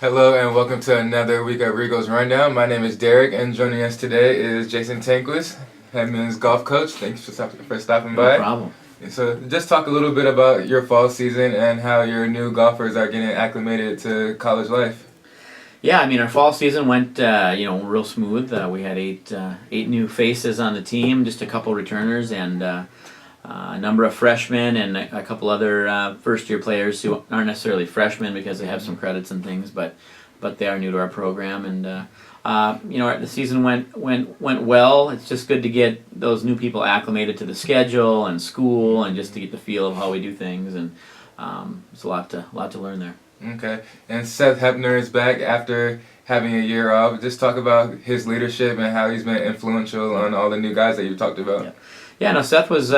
Hello and welcome to another week of Rico's Rundown. My name is Derek and joining us today is Jason Tanquist, Hedman's golf coach. Thanks for stopping by. No problem. So just talk a little bit about your fall season and how your new golfers are getting acclimated to college life. Yeah, I mean our fall season went real smooth. We had eight new faces on the team, just a couple returners and a number of freshmen and a couple other first year players who aren't necessarily freshmen because they have some credits and things, but they are new to our program. And the season went well. It's just good to get those new people acclimated to the schedule and school, and just to get the feel of how we do things. And it's a lot to learn there. Okay, and Seth Hebner is back after having a year off. Just talk about his leadership and how he's been influential on all the new guys that you talked about. Yeah, no, Seth was,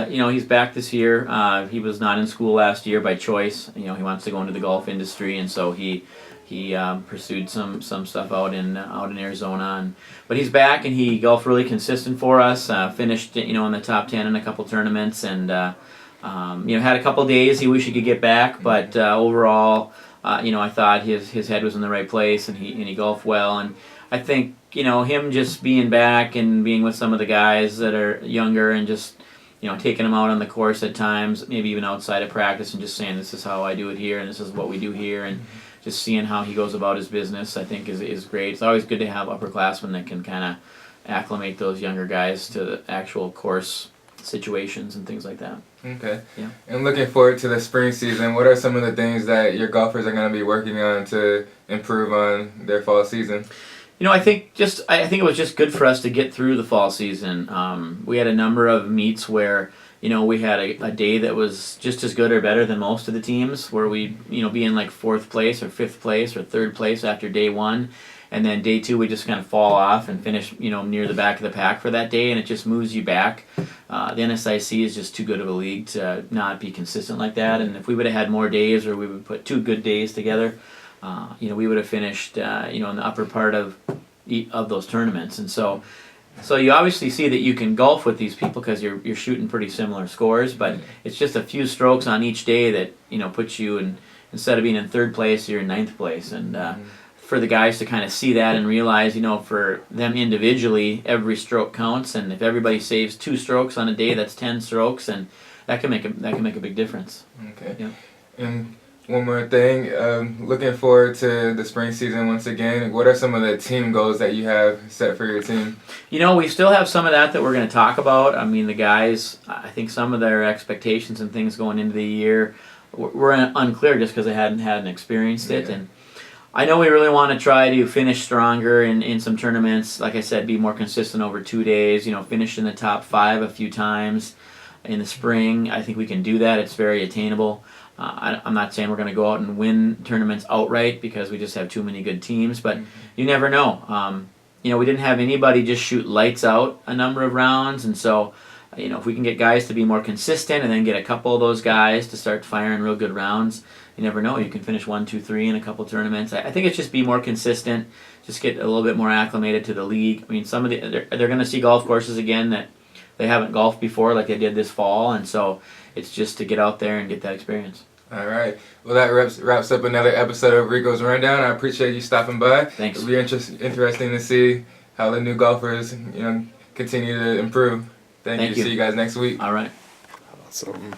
he's back this year. He was not in school last year by choice. He wants to go into the golf industry, and so he pursued some stuff out in Arizona. But he's back, and he golfed really consistent for us. Finished, in the top 10 in a couple tournaments, and had a couple days he wished he could get back. But overall, I thought his head was in the right place, and he golfed well. And I think him just being back and being with some of the guys that are younger and just taking them out on the course at times, maybe even outside of practice, and just saying this is how I do it here and this is what we do here, and just seeing how he goes about his business, I think is great. It's always good to have upperclassmen that can kind of acclimate those younger guys to the actual course situations and things like that. Okay. Yeah. And looking forward to the spring season, what are some of the things that your golfers are going to be working on to improve on their fall season? I think it was just good for us to get through the fall season. We had a number of meets where we had a day that was just as good or better than most of the teams, where we be in like fourth place or fifth place or third place after day one, and then day two we just kind of fall off and finish near the back of the pack for that day, and it just moves you back. The NSIC is just too good of a league to not be consistent like that, and if we would have had more days, or we would put 2 good days together, we would have finished in the upper part of those tournaments. And so you obviously see that you can golf with these people because you're shooting pretty similar scores, but it's just a few strokes on each day that puts you in, instead of being in third place, you're in ninth place. And for the guys to kind of see that and realize, for them individually, every stroke counts, and if everybody saves 2 strokes on a day, that's 10 strokes, and that can make a big difference. Okay. Yeah. And one more thing, looking forward to the spring season once again. What are some of the team goals that you have set for your team? We still have some of that we're going to talk about. I mean, the guys, I think some of their expectations and things going into the year were unclear just because they hadn't experienced it. And I know we really want to try to finish stronger in some tournaments. Like I said, be more consistent over 2 days, finish in the top 5 a few times in the spring. I think we can do that. It's very attainable. I'm not saying we're going to go out and win tournaments outright because we just have too many good teams, but you never know. We didn't have anybody just shoot lights out a number of rounds, and so if we can get guys to be more consistent and then get a couple of those guys to start firing real good rounds, you never know. You can finish 1, 2, 3 in a couple tournaments. I think it's just be more consistent, just get a little bit more acclimated to the league. I mean, they're going to see golf courses again that they haven't golfed before like they did this fall, and so it's just to get out there and get that experience. All right. Well, that wraps up another episode of Rico's Rundown. I appreciate you stopping by. Thanks. It'll be interesting to see how the new golfers continue to improve. Thank you. See you guys next week. All right. Awesome.